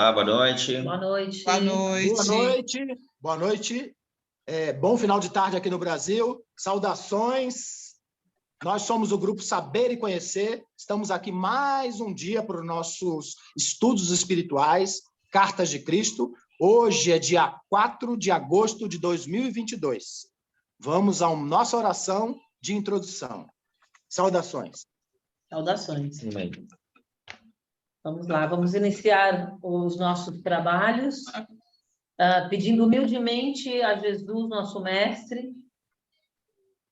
Olá, boa noite. Boa noite. Boa noite. Boa noite. Boa noite. Bom final de tarde aqui no Brasil. Saudações. Nós somos o grupo Saber e Conhecer. Estamos aqui mais um dia para os nossos estudos espirituais, Cartas de Cristo. Hoje é dia 4 de agosto de 2022. Vamos à nossa oração de introdução. Saudações. Saudações. Amém. Vamos lá, vamos iniciar os nossos trabalhos, pedindo humildemente a Jesus, nosso Mestre,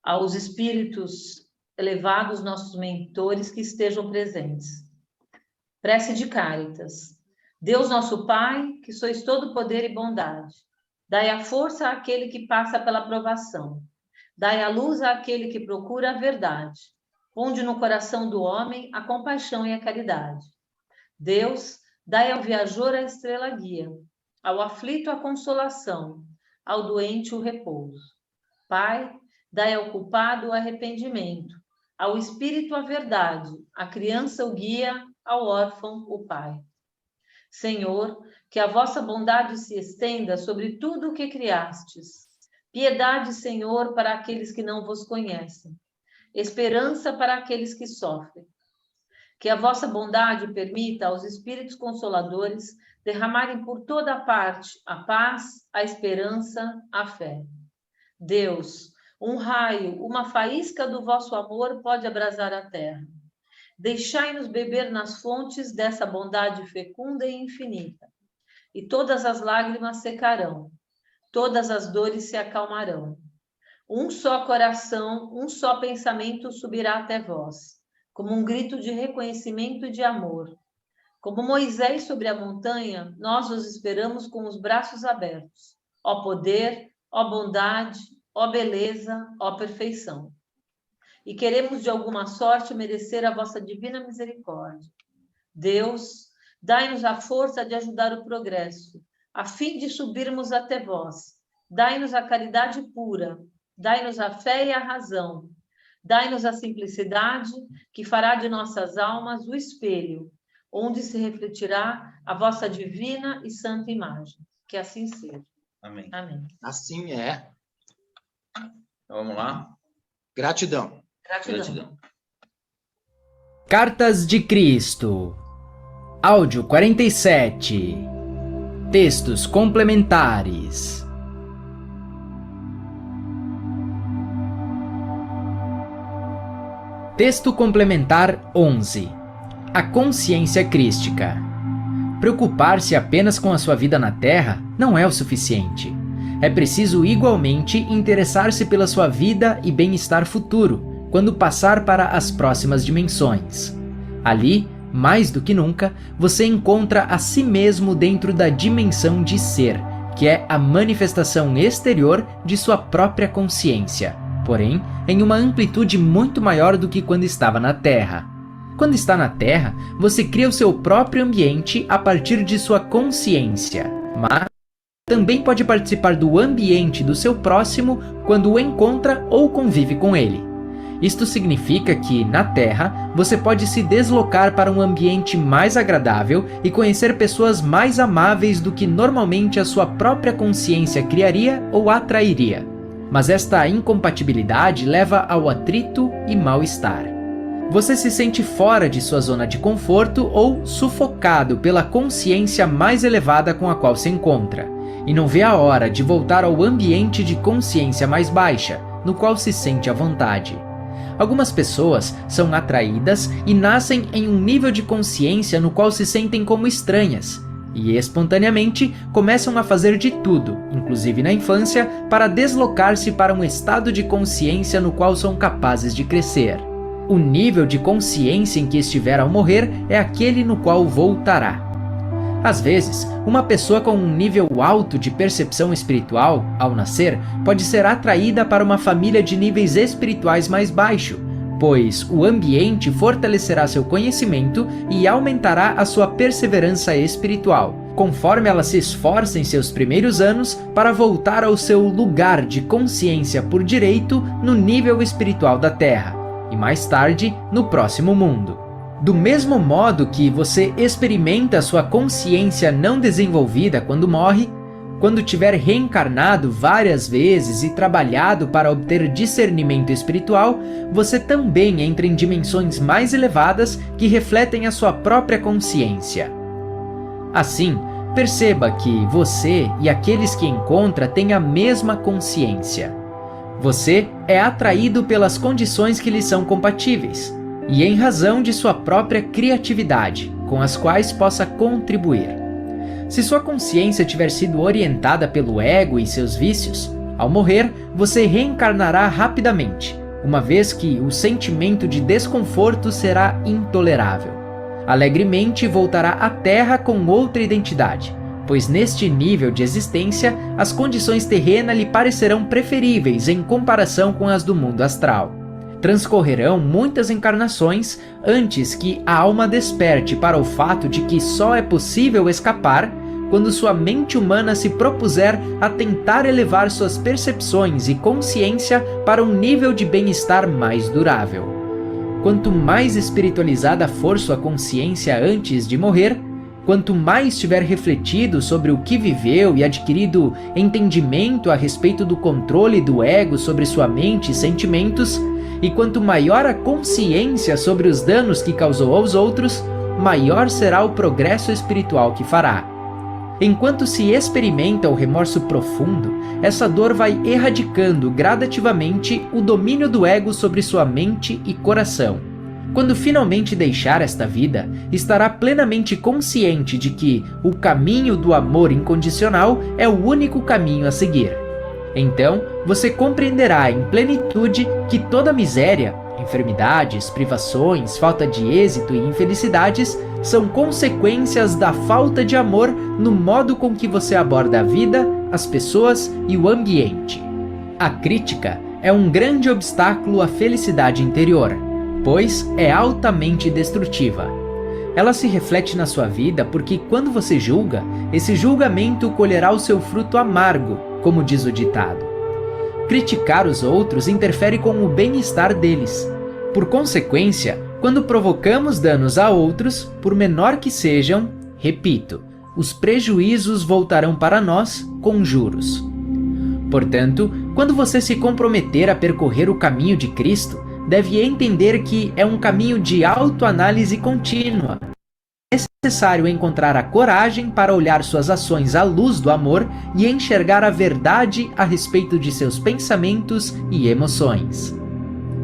aos espíritos elevados, nossos mentores, que estejam presentes. Prece de Cáritas. Deus, nosso Pai, que sois todo poder e bondade, dai a força àquele que passa pela provação, dai a luz àquele que procura a verdade, ponde no coração do homem a compaixão e a caridade. Deus, dai ao viajor a estrela guia, ao aflito a consolação, ao doente o repouso. Pai, dai ao culpado o arrependimento, ao espírito a verdade, à criança o guia, ao órfão o pai. Senhor, que a vossa bondade se estenda sobre tudo o que criastes. Piedade, Senhor, para aqueles que não vos conhecem. Esperança para aqueles que sofrem. Que a vossa bondade permita aos espíritos consoladores derramarem por toda a parte a paz, a esperança, a fé. Deus, um raio, uma faísca do vosso amor pode abrasar a terra. Deixai-nos beber nas fontes dessa bondade fecunda e infinita, e todas as lágrimas secarão, todas as dores se acalmarão. Um só coração, um só pensamento subirá até vós, como um grito de reconhecimento e de amor. Como Moisés sobre a montanha, nós os esperamos com os braços abertos. Ó poder, ó bondade, ó beleza, ó perfeição. E queremos de alguma sorte merecer a vossa divina misericórdia. Deus, dai-nos a força de ajudar o progresso, a fim de subirmos até vós. Dai-nos a caridade pura, dai-nos a fé e a razão. Dai-nos a simplicidade, que fará de nossas almas o espelho, onde se refletirá a vossa divina e santa imagem. Que assim seja. Amém. Amém. Assim é. Então, vamos lá. Gratidão. Gratidão. Cartas de Cristo. Áudio 47. Textos complementares. Texto complementar 11. A consciência crística. Preocupar-se apenas com a sua vida na Terra não é o suficiente. É preciso igualmente interessar-se pela sua vida e bem-estar futuro, quando passar para as próximas dimensões. Ali, mais do que nunca, você encontra a si mesmo dentro da dimensão de ser, que é a manifestação exterior de sua própria consciência, porém, em uma amplitude muito maior do que quando estava na Terra. Quando está na Terra, você cria o seu próprio ambiente a partir de sua consciência, mas também pode participar do ambiente do seu próximo quando o encontra ou convive com ele. Isto significa que, na Terra, você pode se deslocar para um ambiente mais agradável e conhecer pessoas mais amáveis do que normalmente a sua própria consciência criaria ou atrairia. Mas esta incompatibilidade leva ao atrito e mal-estar. Você se sente fora de sua zona de conforto ou sufocado pela consciência mais elevada com a qual se encontra, e não vê a hora de voltar ao ambiente de consciência mais baixa, no qual se sente à vontade. Algumas pessoas são atraídas e nascem em um nível de consciência no qual se sentem como estranhas, e espontaneamente começam a fazer de tudo, inclusive na infância, para deslocar-se para um estado de consciência no qual são capazes de crescer. O nível de consciência em que estiver ao morrer é aquele no qual voltará. Às vezes, uma pessoa com um nível alto de percepção espiritual, ao nascer, pode ser atraída para uma família de níveis espirituais mais baixos, pois o ambiente fortalecerá seu conhecimento e aumentará a sua perseverança espiritual, conforme ela se esforça em seus primeiros anos para voltar ao seu lugar de consciência por direito no nível espiritual da Terra, e mais tarde no próximo mundo. Do mesmo modo que você experimenta sua consciência não desenvolvida quando morre, quando tiver reencarnado várias vezes e trabalhado para obter discernimento espiritual, você também entra em dimensões mais elevadas que refletem a sua própria consciência. Assim, perceba que você e aqueles que encontra têm a mesma consciência. Você é atraído pelas condições que lhe são compatíveis, e em razão de sua própria criatividade, com as quais possa contribuir. Se sua consciência tiver sido orientada pelo ego e seus vícios, ao morrer, você reencarnará rapidamente, uma vez que o sentimento de desconforto será intolerável. Alegremente voltará à Terra com outra identidade, pois neste nível de existência, as condições terrenas lhe parecerão preferíveis em comparação com as do mundo astral. Transcorrerão muitas encarnações antes que a alma desperte para o fato de que só é possível escapar quando sua mente humana se propuser a tentar elevar suas percepções e consciência para um nível de bem-estar mais durável. Quanto mais espiritualizada for sua consciência antes de morrer, quanto mais tiver refletido sobre o que viveu e adquirido entendimento a respeito do controle do ego sobre sua mente e sentimentos, e quanto maior a consciência sobre os danos que causou aos outros, maior será o progresso espiritual que fará. Enquanto se experimenta o remorso profundo, essa dor vai erradicando gradativamente o domínio do ego sobre sua mente e coração. Quando finalmente deixar esta vida, estará plenamente consciente de que o caminho do amor incondicional é o único caminho a seguir. Então, você compreenderá em plenitude que toda miséria, enfermidades, privações, falta de êxito e infelicidades são consequências da falta de amor no modo com que você aborda a vida, as pessoas e o ambiente. A crítica é um grande obstáculo à felicidade interior, pois é altamente destrutiva. Ela se reflete na sua vida porque quando você julga, esse julgamento colherá o seu fruto amargo, como diz o ditado. Criticar os outros interfere com o bem-estar deles. Por consequência, quando provocamos danos a outros, por menor que sejam, repito, os prejuízos voltarão para nós com juros. Portanto, quando você se comprometer a percorrer o caminho de Cristo, deve entender que é um caminho de autoanálise contínua. É necessário encontrar a coragem para olhar suas ações à luz do amor e enxergar a verdade a respeito de seus pensamentos e emoções.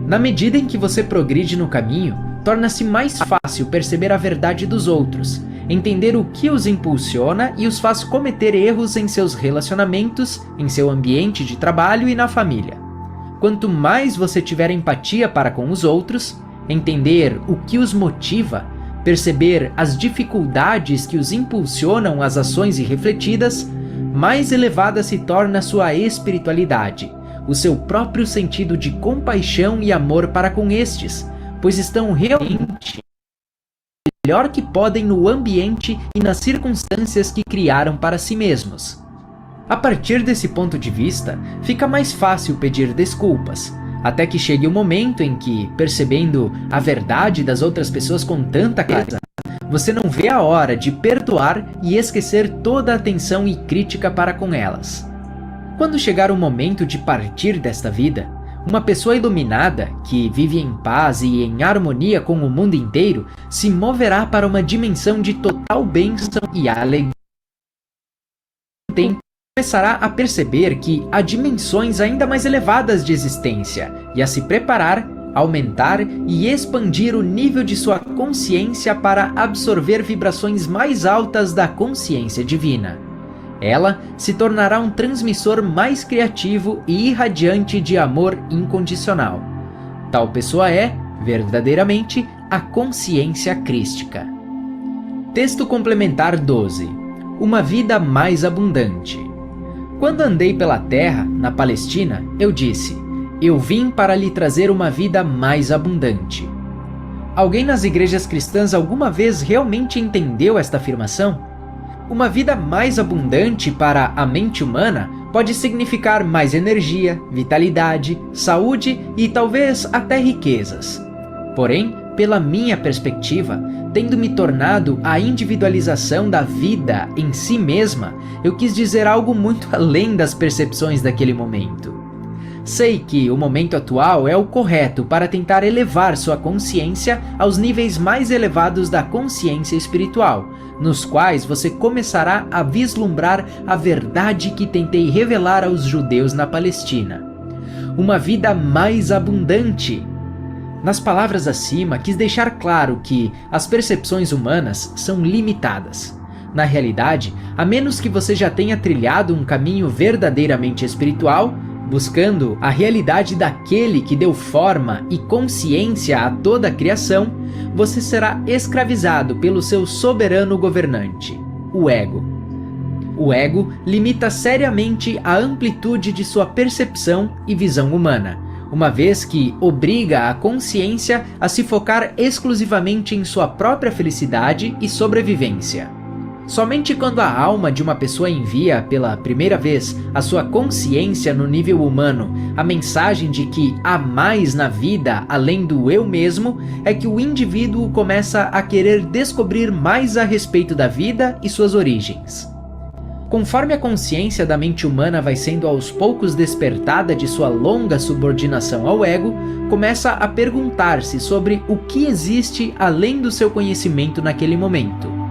Na medida em que você progride no caminho, torna-se mais fácil perceber a verdade dos outros, entender o que os impulsiona e os faz cometer erros em seus relacionamentos, em seu ambiente de trabalho e na família. Quanto mais você tiver empatia para com os outros, entender o que os motiva, perceber as dificuldades que os impulsionam às ações irrefletidas, mais elevada se torna sua espiritualidade, o seu próprio sentido de compaixão e amor para com estes, pois estão realmente melhor que podem no ambiente e nas circunstâncias que criaram para si mesmos. A partir desse ponto de vista, fica mais fácil pedir desculpas, até que chegue o momento em que, percebendo a verdade das outras pessoas com tanta clareza, você não vê a hora de perdoar e esquecer toda a atenção e crítica para com elas. Quando chegar o momento de partir desta vida, uma pessoa iluminada, que vive em paz e em harmonia com o mundo inteiro, se moverá para uma dimensão de total bênção e alegria. Começará a perceber que há dimensões ainda mais elevadas de existência e a se preparar, aumentar e expandir o nível de sua consciência para absorver vibrações mais altas da consciência divina. Ela se tornará um transmissor mais criativo e irradiante de amor incondicional. Tal pessoa é, verdadeiramente, a consciência crística. Texto complementar 12. Uma vida mais abundante. Quando andei pela terra, na Palestina, eu disse: eu vim para lhe trazer uma vida mais abundante. Alguém nas igrejas cristãs alguma vez realmente entendeu esta afirmação? Uma vida mais abundante para a mente humana pode significar mais energia, vitalidade, saúde e talvez até riquezas. Porém, pela minha perspectiva, tendo me tornado a individualização da vida em si mesma, eu quis dizer algo muito além das percepções daquele momento. Sei que o momento atual é o correto para tentar elevar sua consciência aos níveis mais elevados da consciência espiritual, nos quais você começará a vislumbrar a verdade que tentei revelar aos judeus na Palestina. Uma vida mais abundante. Nas palavras acima, quis deixar claro que as percepções humanas são limitadas. Na realidade, a menos que você já tenha trilhado um caminho verdadeiramente espiritual, buscando a realidade daquele que deu forma e consciência a toda a criação, você será escravizado pelo seu soberano governante, o ego. O ego limita seriamente a amplitude de sua percepção e visão humana, uma vez que obriga a consciência a se focar exclusivamente em sua própria felicidade e sobrevivência. Somente quando a alma de uma pessoa envia pela primeira vez a sua consciência no nível humano a mensagem de que há mais na vida além do eu mesmo, é que o indivíduo começa a querer descobrir mais a respeito da vida e suas origens. Conforme a consciência da mente humana vai sendo aos poucos despertada de sua longa subordinação ao ego, começa a perguntar-se sobre o que existe além do seu conhecimento naquele momento.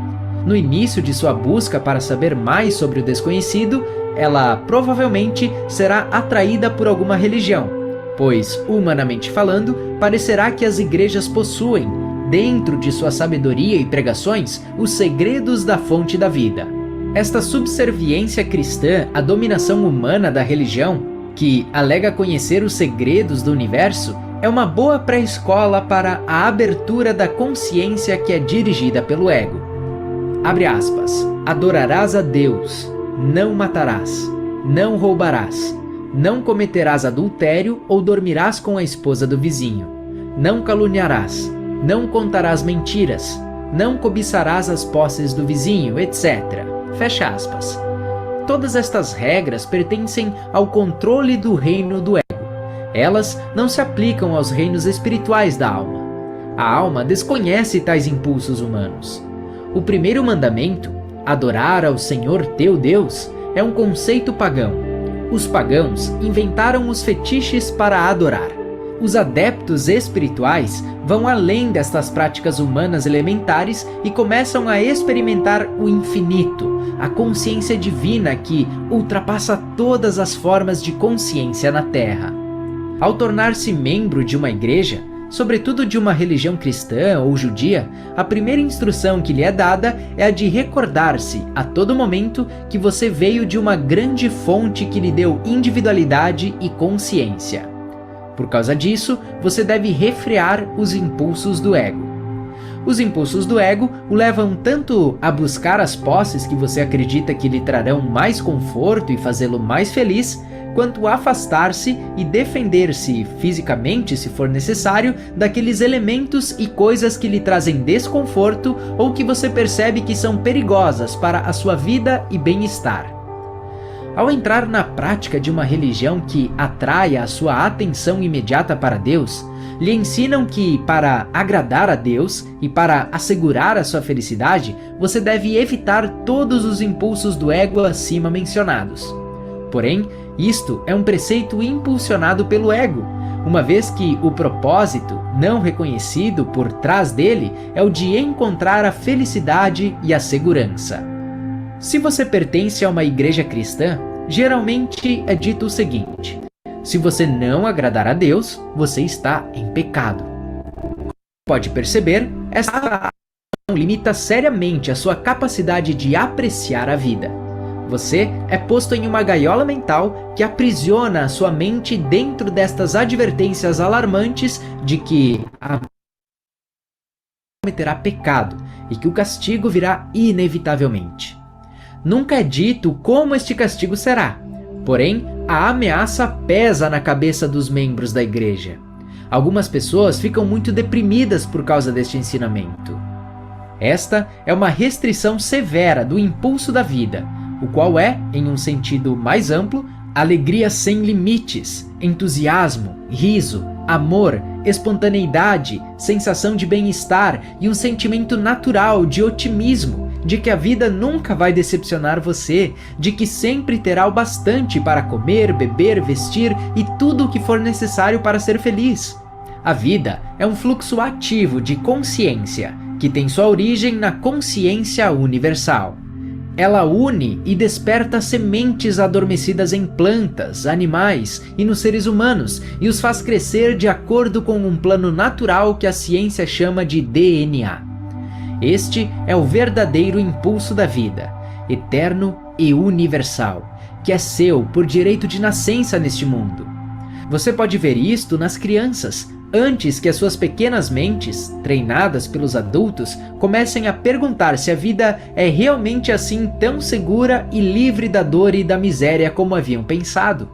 No início de sua busca para saber mais sobre o desconhecido, ela provavelmente será atraída por alguma religião, pois, humanamente falando, parecerá que as igrejas possuem, dentro de sua sabedoria e pregações, os segredos da fonte da vida. Esta subserviência cristã à dominação humana da religião, que alega conhecer os segredos do universo, é uma boa pré-escola para a abertura da consciência que é dirigida pelo ego. Abre aspas. Adorarás a Deus, não matarás, não roubarás, não cometerás adultério ou dormirás com a esposa do vizinho, não caluniarás, não contarás mentiras, não cobiçarás as posses do vizinho, etc. Fecha aspas. Todas estas regras pertencem ao controle do reino do ego. Elas não se aplicam aos reinos espirituais da alma. A alma desconhece tais impulsos humanos. O primeiro mandamento, adorar ao Senhor teu Deus, é um conceito pagão. Os pagãos inventaram os fetiches para adorar. Os adeptos espirituais vão além destas práticas humanas elementares e começam a experimentar o infinito, a consciência divina que ultrapassa todas as formas de consciência na Terra. Ao tornar-se membro de uma igreja, sobretudo de uma religião cristã ou judia, a primeira instrução que lhe é dada é a de recordar-se, a todo momento, que você veio de uma grande fonte que lhe deu individualidade e consciência. Por causa disso, você deve refrear os impulsos do ego. Os impulsos do ego o levam tanto a buscar as posses que você acredita que lhe trarão mais conforto e fazê-lo mais feliz, quanto a afastar-se e defender-se fisicamente, se for necessário, daqueles elementos e coisas que lhe trazem desconforto ou que você percebe que são perigosas para a sua vida e bem-estar. Ao entrar na prática de uma religião que atraia a sua atenção imediata para Deus, lhe ensinam que, para agradar a Deus e para assegurar a sua felicidade, você deve evitar todos os impulsos do ego acima mencionados. Porém, isto é um preceito impulsionado pelo ego, uma vez que o propósito, não reconhecido por trás dele, é o de encontrar a felicidade e a segurança. Se você pertence a uma igreja cristã, geralmente é dito o seguinte: se você não agradar a Deus, você está em pecado. Pode perceber, esta ação limita seriamente a sua capacidade de apreciar a vida. Você é posto em uma gaiola mental que aprisiona a sua mente dentro destas advertências alarmantes de que cometerá pecado e que o castigo virá inevitavelmente. Nunca é dito como este castigo será, porém a ameaça pesa na cabeça dos membros da igreja. Algumas pessoas ficam muito deprimidas por causa deste ensinamento. Esta é uma restrição severa do impulso da vida, o qual é, em um sentido mais amplo, alegria sem limites, entusiasmo, riso, amor, espontaneidade, sensação de bem-estar e um sentimento natural de otimismo, de que a vida nunca vai decepcionar você, de que sempre terá o bastante para comer, beber, vestir e tudo o que for necessário para ser feliz. A vida é um fluxo ativo de consciência, que tem sua origem na consciência universal. Ela une e desperta sementes adormecidas em plantas, animais e nos seres humanos e os faz crescer de acordo com um plano natural que a ciência chama de DNA. Este é o verdadeiro impulso da vida, eterno e universal, que é seu por direito de nascença neste mundo. Você pode ver isto nas crianças, antes que as suas pequenas mentes, treinadas pelos adultos, comecem a perguntar se a vida é realmente assim tão segura e livre da dor e da miséria como haviam pensado.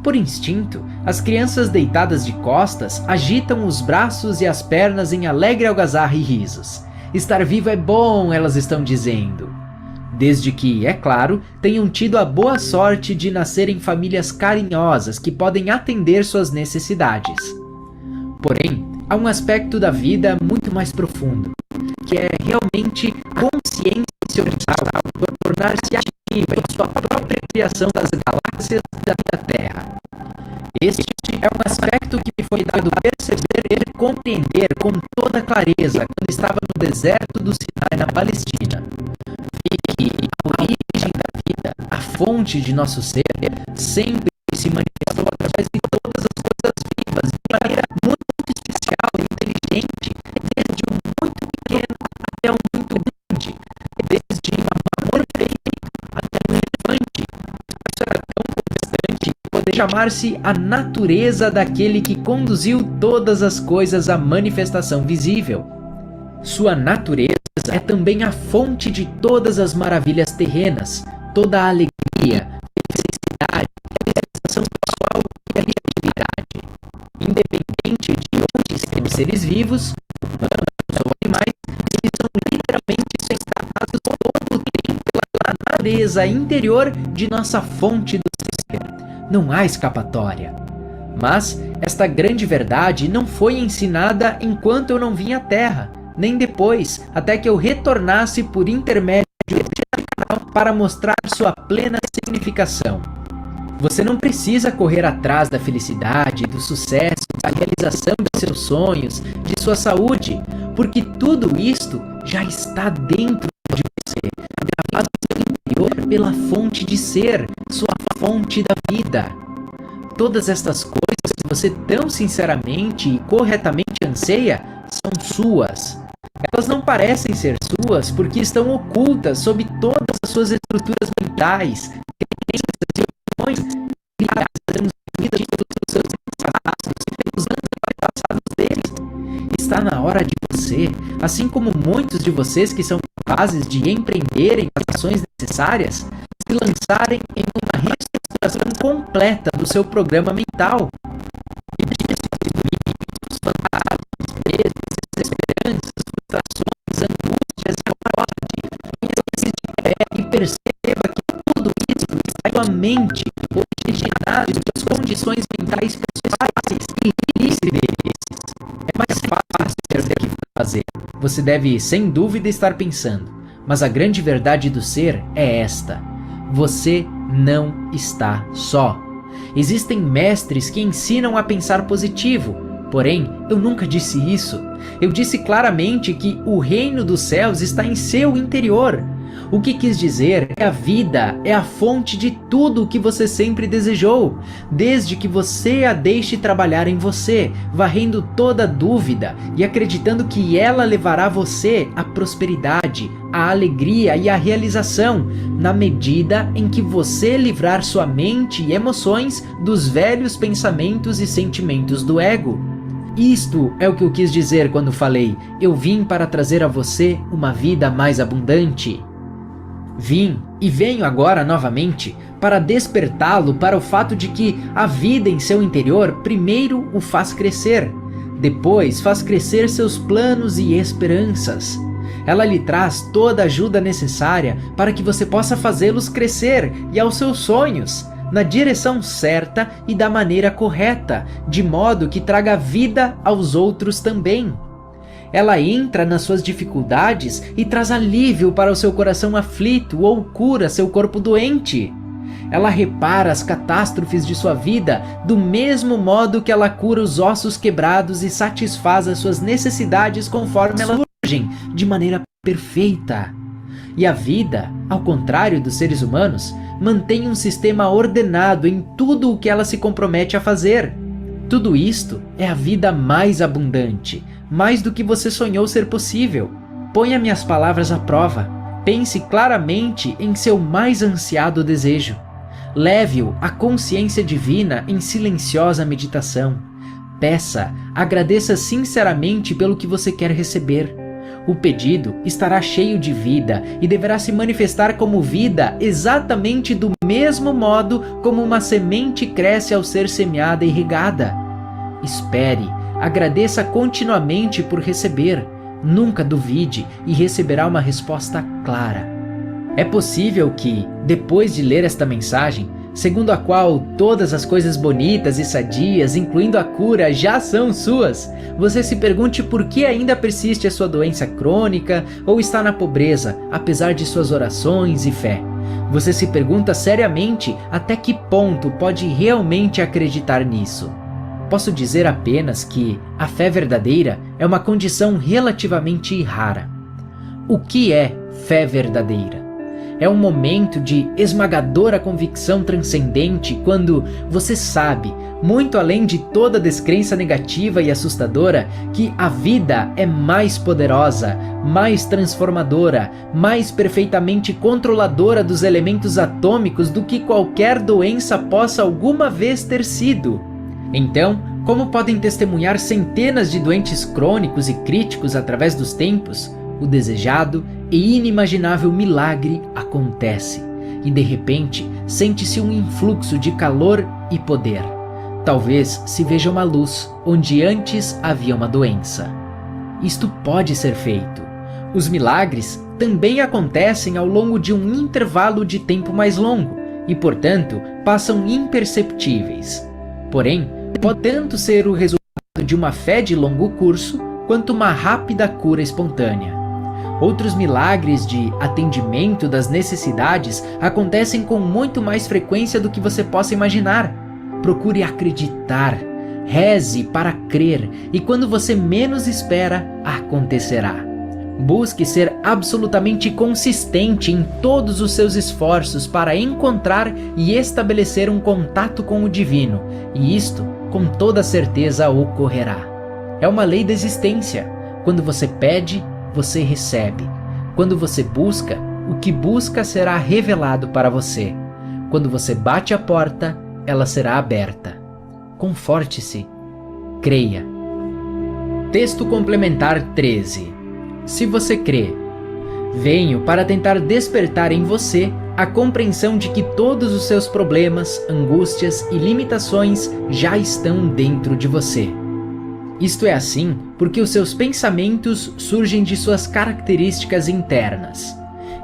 Por instinto, as crianças deitadas de costas agitam os braços e as pernas em alegre algazarra e risos. Estar vivo é bom, elas estão dizendo. Desde que, é claro, tenham tido a boa sorte de nascer em famílias carinhosas que podem atender suas necessidades. Porém, há um aspecto da vida muito mais profundo, que é realmente consciência universal por tornar-se ativa em sua própria criação das galáxias da Terra. Este é um aspecto que me foi dado perceber e compreender com toda clareza quando estava no deserto do Sinai, na Palestina. Vi que a origem da vida, a fonte de nosso ser, sempre se manifestou através de todas as coisas vivas de maneira muito especial e inteligente, desde um muito pequeno até um muito grande, desde um amor perfeito até um elefante. Isso era tão constante que poderia chamar-se a natureza daquele que conduziu todas as coisas à manifestação visível. Sua natureza é também a fonte de todas as maravilhas terrenas, toda a alegria, felicidade, realização pessoal e criatividade. Independente de onde estejam os seres vivos, humanos ou animais, eles são literalmente sustentados todo o tempo pela natureza interior de nossa fonte do ser. Não há escapatória. Mas esta grande verdade não foi ensinada enquanto eu não vim à Terra, nem depois, até que eu retornasse por intermédio para mostrar sua plena significação. Você não precisa correr atrás da felicidade, do sucesso, da realização de seus sonhos, de sua saúde, porque tudo isto já está dentro de você, gravado no seu interior pela fonte de ser, sua fonte da vida. Todas estas coisas que você tão sinceramente e corretamente anseia são suas. Elas não parecem ser suas porque estão ocultas sob todas as suas estruturas mentais, crenças e opiniões criadas nos vidas de todos os seus antepassados e pelos antepassados deles. Está na hora de você, assim como muitos de vocês que são capazes de empreenderem as ações necessárias, se lançarem em uma reestruturação completa do seu programa mental. E disso, os fantasmas, medos, desesperanças, frustrações, angústias e morte. Conheça-se de pé e perceba que tudo isso está em sua mente, originado das condições mentais pessoais e livre deles. É mais fácil ter o que fazer. Você deve, sem dúvida, estar pensando. Mas a grande verdade do ser é esta: você não está só. Existem mestres que ensinam a pensar positivo, porém, eu nunca disse isso. Eu disse claramente que o reino dos céus está em seu interior. O que quis dizer é a vida, é a fonte de tudo o que você sempre desejou, desde que você a deixe trabalhar em você, varrendo toda dúvida e acreditando que ela levará você à prosperidade, à alegria e à realização, na medida em que você livrar sua mente e emoções dos velhos pensamentos e sentimentos do ego. Isto é o que eu quis dizer quando falei: eu vim para trazer a você uma vida mais abundante. Vim e venho agora novamente para despertá-lo para o fato de que a vida em seu interior primeiro o faz crescer, depois faz crescer seus planos e esperanças. Ela lhe traz toda a ajuda necessária para que você possa fazê-los crescer e aos seus sonhos. na direção certa e da maneira correta, de modo que traga vida aos outros também. Ela entra nas suas dificuldades e traz alívio para o seu coração aflito ou cura seu corpo doente. Ela repara as catástrofes de sua vida do mesmo modo que ela cura os ossos quebrados e satisfaz as suas necessidades conforme elas surgem, de maneira perfeita. E a vida, ao contrário dos seres humanos, mantém um sistema ordenado em tudo o que ela se compromete a fazer. Tudo isto é a vida mais abundante, mais do que você sonhou ser possível. Ponha minhas palavras à prova. Pense claramente em seu mais ansiado desejo. Leve-o à consciência divina em silenciosa meditação. Peça, agradeça sinceramente pelo que você quer receber. O pedido estará cheio de vida e deverá se manifestar como vida exatamente do mesmo modo como uma semente cresce ao ser semeada e regada. Espere, agradeça continuamente por receber. Nunca duvide e receberá uma resposta clara. É possível que, depois de ler esta mensagem, segundo a qual todas as coisas bonitas e sadias, incluindo a cura, já são suas, você se pergunte por que ainda persiste a sua doença crônica ou está na pobreza, apesar de suas orações e fé. Você se pergunta seriamente até que ponto pode realmente acreditar nisso. Posso dizer apenas que a fé verdadeira é uma condição relativamente rara. O que é fé verdadeira? É um momento de esmagadora convicção transcendente quando você sabe, muito além de toda descrença negativa e assustadora, que a vida é mais poderosa, mais transformadora, mais perfeitamente controladora dos elementos atômicos do que qualquer doença possa alguma vez ter sido. Então, como podem testemunhar centenas de doentes crônicos e críticos através dos tempos, o desejado e inimaginável milagre acontece, e de repente sente-se um influxo de calor e poder. Talvez se veja uma luz onde antes havia uma doença. Isto pode ser feito. Os milagres também acontecem ao longo de um intervalo de tempo mais longo e, portanto, passam imperceptíveis. Porém, pode tanto ser o resultado de uma fé de longo curso quanto uma rápida cura espontânea. Outros milagres de atendimento das necessidades acontecem com muito mais frequência do que você possa imaginar. Procure acreditar, reze para crer, e quando você menos espera, acontecerá. Busque ser absolutamente consistente em todos os seus esforços para encontrar e estabelecer um contato com o divino, e isto, com toda certeza, ocorrerá. É uma lei da existência. Quando você pede, você recebe. Quando você busca, o que busca será revelado para você. Quando você bate a porta, ela será aberta. Conforte-se. Creia. Texto complementar 13. Se você crê, venho para tentar despertar em você a compreensão de que todos os seus problemas, angústias e limitações já estão dentro de você. Isto é assim porque os seus pensamentos surgem de suas características internas.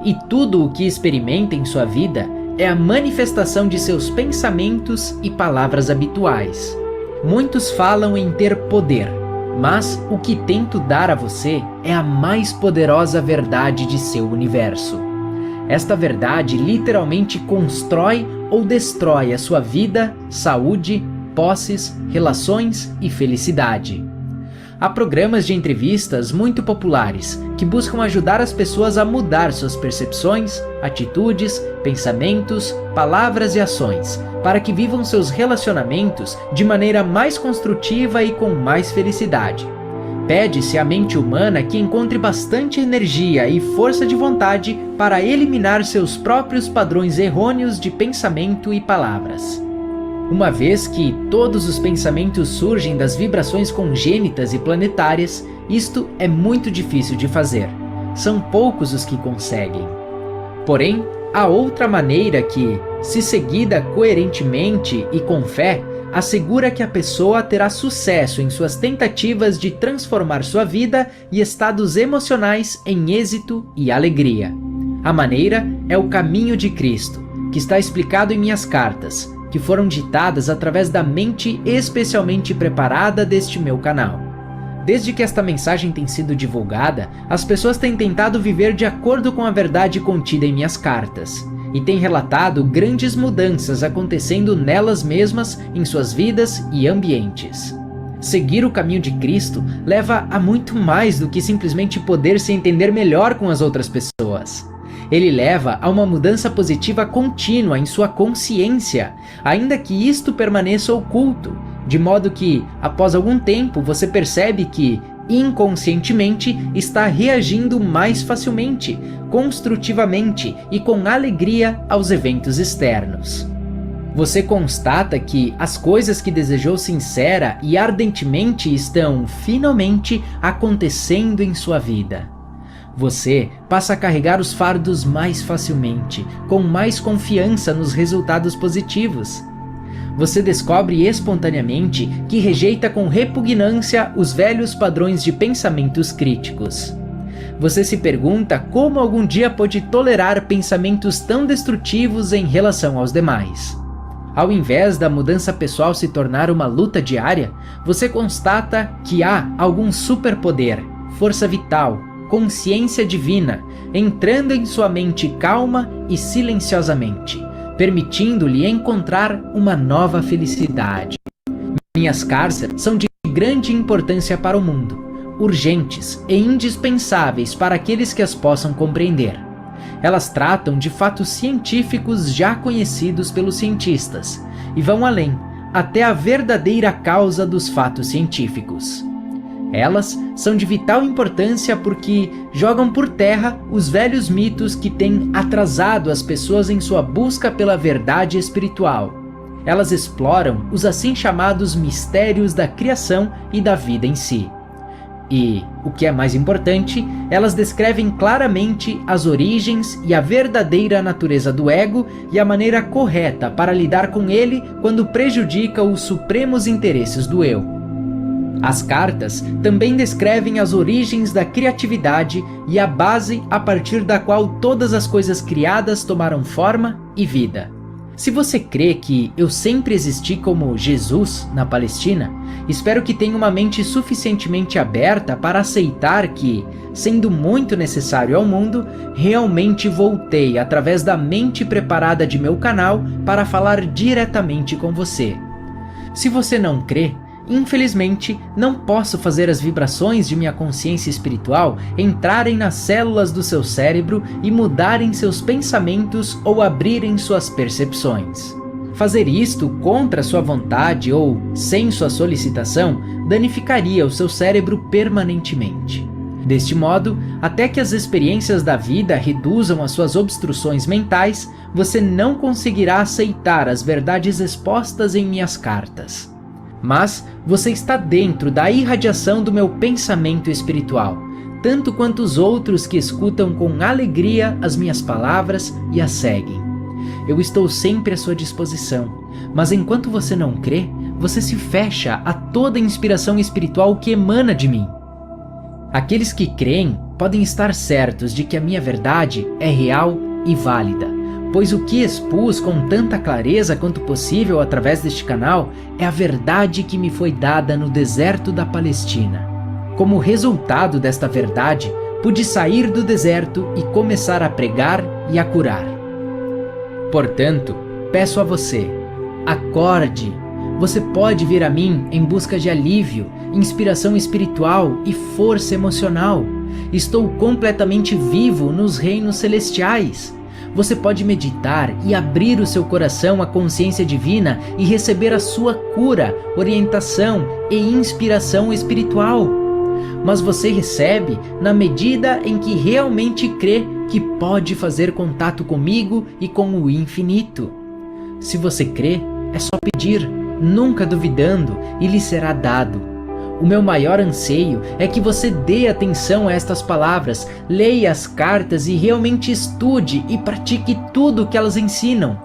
E tudo o que experimenta em sua vida é a manifestação de seus pensamentos e palavras habituais. Muitos falam em ter poder, mas o que tento dar a você é a mais poderosa verdade de seu universo. Esta verdade literalmente constrói ou destrói a sua vida, saúde, posses, relações e felicidade. Há programas de entrevistas muito populares que buscam ajudar as pessoas a mudar suas percepções, atitudes, pensamentos, palavras e ações, para que vivam seus relacionamentos de maneira mais construtiva e com mais felicidade. Pede-se à mente humana que encontre bastante energia e força de vontade para eliminar seus próprios padrões errôneos de pensamento e palavras. Uma vez que todos os pensamentos surgem das vibrações congênitas e planetárias, isto é muito difícil de fazer. São poucos os que conseguem. Porém, há outra maneira que, se seguida coerentemente e com fé, assegura que a pessoa terá sucesso em suas tentativas de transformar sua vida e estados emocionais em êxito e alegria. A maneira é o caminho de Cristo, que está explicado em minhas cartas, que foram ditadas através da mente especialmente preparada deste meu canal. Desde que esta mensagem tem sido divulgada, as pessoas têm tentado viver de acordo com a verdade contida em minhas cartas, e têm relatado grandes mudanças acontecendo nelas mesmas, em suas vidas e ambientes. Seguir o caminho de Cristo leva a muito mais do que simplesmente poder se entender melhor com as outras pessoas. Ele leva a uma mudança positiva contínua em sua consciência, ainda que isto permaneça oculto, de modo que, após algum tempo, você percebe que, inconscientemente, está reagindo mais facilmente, construtivamente e com alegria aos eventos externos. Você constata que as coisas que desejou sincera e ardentemente estão, finalmente, acontecendo em sua vida. Você passa a carregar os fardos mais facilmente, com mais confiança nos resultados positivos. Você descobre espontaneamente que rejeita com repugnância os velhos padrões de pensamentos críticos. Você se pergunta como algum dia pode tolerar pensamentos tão destrutivos em relação aos demais. Ao invés da mudança pessoal se tornar uma luta diária, você constata que há algum superpoder, força vital, consciência divina, entrando em sua mente calma e silenciosamente, permitindo-lhe encontrar uma nova felicidade. Minhas cartas são de grande importância para o mundo, urgentes e indispensáveis para aqueles que as possam compreender. Elas tratam de fatos científicos já conhecidos pelos cientistas e vão além, até a verdadeira causa dos fatos científicos. Elas são de vital importância porque jogam por terra os velhos mitos que têm atrasado as pessoas em sua busca pela verdade espiritual. Elas exploram os assim chamados mistérios da criação e da vida em si. E, o que é mais importante, elas descrevem claramente as origens e a verdadeira natureza do ego e a maneira correta para lidar com ele quando prejudica os supremos interesses do eu. As cartas também descrevem as origens da criatividade e a base a partir da qual todas as coisas criadas tomaram forma e vida. Se você crê que eu sempre existi como Jesus na Palestina, espero que tenha uma mente suficientemente aberta para aceitar que, sendo muito necessário ao mundo, realmente voltei através da mente preparada de meu canal para falar diretamente com você. Se você não crê, infelizmente, não posso fazer as vibrações de minha consciência espiritual entrarem nas células do seu cérebro e mudarem seus pensamentos ou abrirem suas percepções. Fazer isto contra sua vontade ou sem sua solicitação danificaria o seu cérebro permanentemente. Deste modo, até que as experiências da vida reduzam as suas obstruções mentais, você não conseguirá aceitar as verdades expostas em minhas cartas. Mas você está dentro da irradiação do meu pensamento espiritual, tanto quanto os outros que escutam com alegria as minhas palavras e as seguem. Eu estou sempre à sua disposição, mas enquanto você não crê, você se fecha a toda inspiração espiritual que emana de mim. Aqueles que creem podem estar certos de que a minha verdade é real e válida, pois o que expus com tanta clareza quanto possível através deste canal é a verdade que me foi dada no deserto da Palestina. Como resultado desta verdade, pude sair do deserto e começar a pregar e a curar. Portanto, peço a você, acorde! Você pode vir a mim em busca de alívio, inspiração espiritual e força emocional. Estou completamente vivo nos reinos celestiais. Você pode meditar e abrir o seu coração à consciência divina e receber a sua cura, orientação e inspiração espiritual. Mas você recebe na medida em que realmente crê que pode fazer contato comigo e com o infinito. Se você crê, é só pedir, nunca duvidando, e lhe será dado. O meu maior anseio é que você dê atenção a estas palavras, leia as cartas e realmente estude e pratique tudo o que elas ensinam.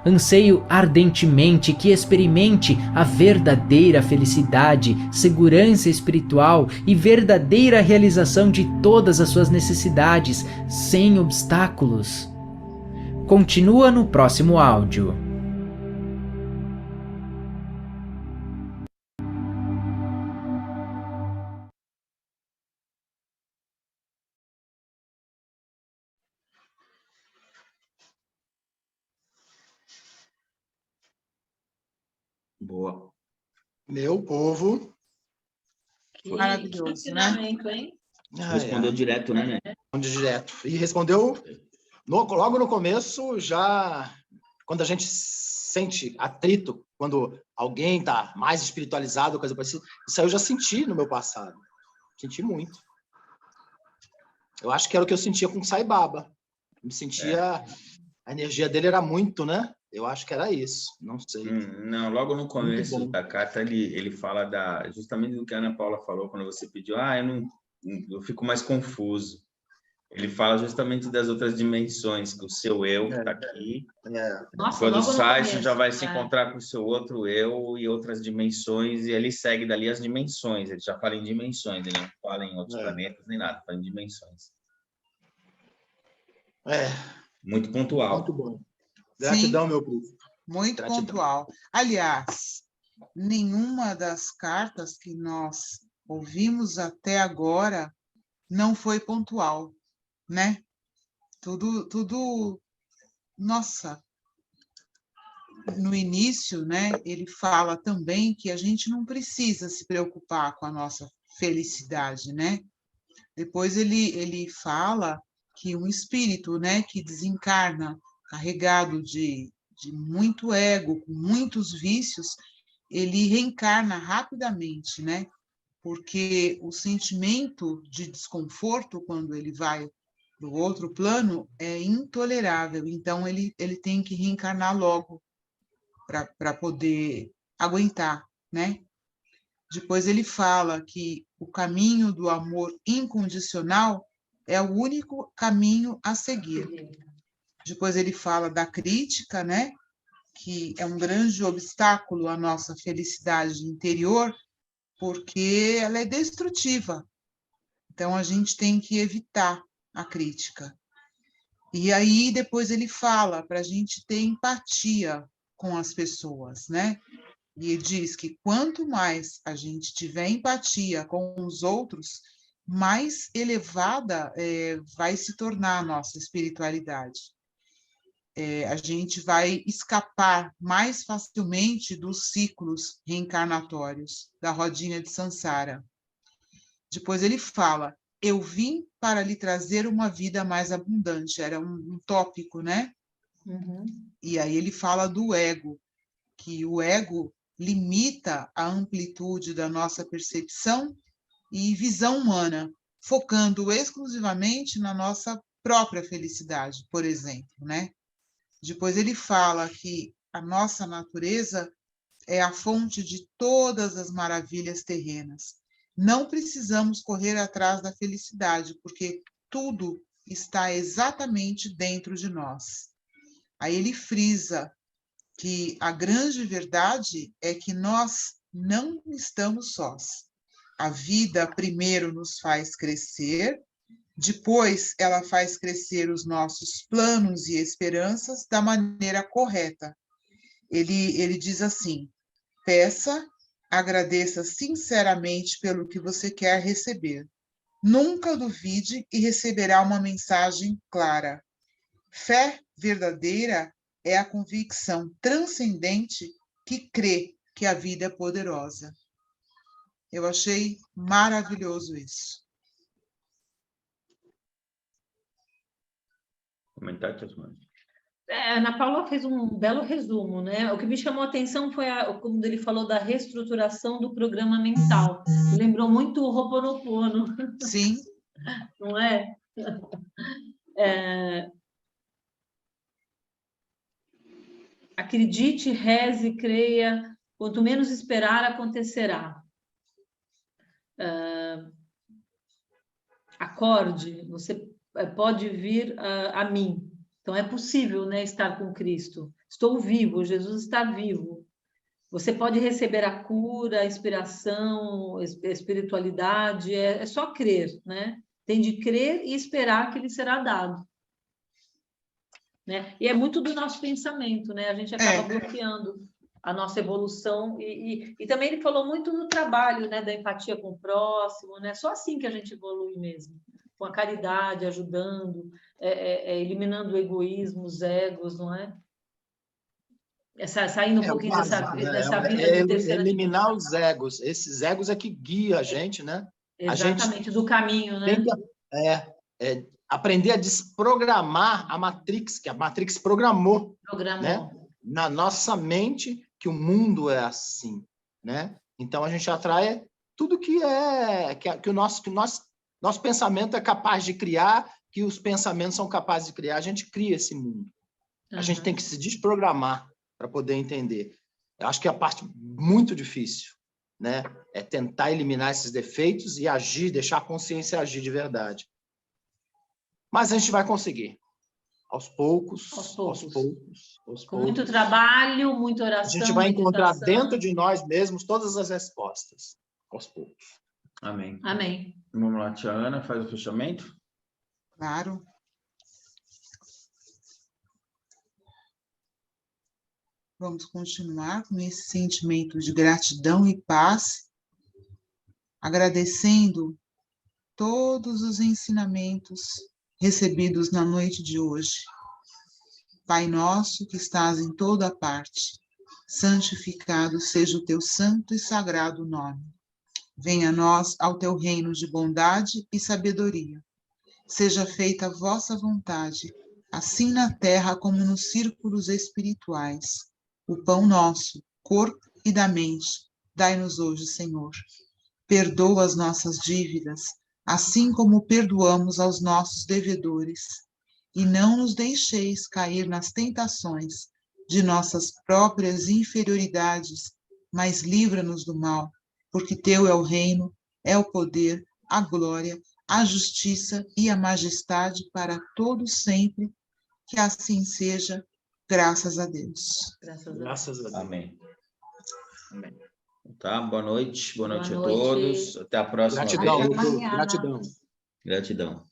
Anseio ardentemente que experimente a verdadeira felicidade, segurança espiritual e verdadeira realização de todas as suas necessidades, sem obstáculos. Continua no próximo áudio. Boa. Meu povo. Que Maravilhoso, né? ensinamento, hein? Respondeu direto, né? Responde direto. E respondeu logo no começo, já quando a gente sente atrito, quando alguém está mais espiritualizado, coisa parecida, isso aí eu já senti no meu passado. Senti muito. Eu acho que era o que eu sentia com o Sai Baba. Me sentia... A energia dele era muito, né? Eu acho que era isso. Não sei. Não, logo no começo bom. da carta, ele fala justamente do que a Ana Paula falou quando você pediu, eu fico mais confuso. Ele fala justamente das outras dimensões, que o seu eu está aqui. Nossa, Quando logo no sai, começo, você já vai se né? encontrar com o seu outro eu e outras dimensões, e ele segue dali as dimensões. Ele já fala em dimensões, ele não fala em outros planetas nem nada, fala em dimensões. Muito pontual. Muito bom. Gratidão, Sim, meu príncipe. muito Gratidão. pontual. Aliás, nenhuma das cartas que nós ouvimos até agora não foi pontual, né? Tudo, nossa, no início, né, ele fala também que a gente não precisa se preocupar com a nossa felicidade, né? Depois ele fala que um espírito, né, que desencarna carregado de muito ego, com muitos vícios, ele reencarna rapidamente, né? Porque o sentimento de desconforto quando ele vai para o outro plano é intolerável. Então ele tem que reencarnar logo para poder aguentar, né? Depois ele fala que o caminho do amor incondicional é o único caminho a seguir. Depois ele fala da crítica, né? Que é um grande obstáculo à nossa felicidade interior, porque ela é destrutiva. Então a gente tem que evitar a crítica. E aí depois ele fala para a gente ter empatia com as pessoas, né? E ele diz que quanto mais a gente tiver empatia com os outros, mais elevada vai se tornar a nossa espiritualidade. A gente vai escapar mais facilmente dos ciclos reencarnatórios, da rodinha de Sansara. Depois ele fala, eu vim para lhe trazer uma vida mais abundante. Era um tópico, né? Uhum. E aí ele fala do ego, que o ego limita a amplitude da nossa percepção e visão humana, focando exclusivamente na nossa própria felicidade, por exemplo, né? Depois ele fala que a nossa natureza é a fonte de todas as maravilhas terrenas. Não precisamos correr atrás da felicidade, porque tudo está exatamente dentro de nós. Aí ele frisa que a grande verdade é que nós não estamos sós. A vida primeiro nos faz crescer, depois ela faz crescer os nossos planos e esperanças da maneira correta. Ele diz assim, peça, agradeça sinceramente pelo que você quer receber. Nunca duvide e receberá uma mensagem clara. Fé verdadeira é a convicção transcendente que crê que a vida é poderosa. Eu achei maravilhoso isso. Comentário, Tasmania. A Ana Paula fez um belo resumo, né? O que me chamou a atenção foi quando ele falou da reestruturação do programa mental. Lembrou muito o Ho'oponopono, Sim, não é? Acredite, reze, creia, quanto menos esperar, acontecerá. Acorde, você pode vir a mim. Então, é possível, né, estar com Cristo. Estou vivo, Jesus está vivo. Você pode receber a cura, a inspiração, a espiritualidade, é só crer, né? Tem de crer e esperar que ele será dado. Né? E é muito do nosso pensamento, né? A gente acaba bloqueando a nossa evolução. E também ele falou muito no trabalho, né? Da empatia com o próximo, né? Só assim que a gente evolui mesmo. Com a caridade, ajudando, eliminando o egoísmo, os egos, não é? Saindo um pouquinho dessa vida de terceira eliminar os egos. Esses egos é que guia a gente, né? Exatamente, do caminho, né? Tem que aprender a desprogramar a Matrix, que a Matrix programou, né? Na nossa mente, que o mundo é assim, né? Então, a gente atrai tudo que o nosso pensamento é capaz de criar, que os pensamentos são capazes de criar. A gente cria esse mundo. A gente tem que se desprogramar para poder entender. Eu acho que é a parte muito difícil, né? É tentar eliminar esses defeitos e agir, deixar a consciência agir de verdade. Mas a gente vai conseguir. Aos poucos. Com muito trabalho, muita oração. A gente vai encontrar dentro de nós mesmos todas as respostas. Aos poucos. Amém. Amém. Vamos lá, tia Ana, faz o fechamento. Claro. Vamos continuar com esse sentimento de gratidão e paz, agradecendo todos os ensinamentos recebidos na noite de hoje. Pai nosso que estás em toda parte, santificado seja o teu santo e sagrado nome. Venha a nós ao teu reino de bondade e sabedoria. Seja feita a vossa vontade, assim na terra como nos círculos espirituais. O pão nosso, corpo e da mente, dai-nos hoje, Senhor. Perdoa as nossas dívidas, assim como perdoamos aos nossos devedores. E não nos deixeis cair nas tentações de nossas próprias inferioridades, mas livra-nos do mal, porque teu é o reino, é o poder, a glória, a justiça e a majestade para todos sempre. Que assim seja. Graças a Deus. Graças a Deus. Amém. Amém. Tá, boa noite. Boa noite a noite. todos. Até a próxima. Gratidão, vez. Hugo. Gratidão. Gratidão.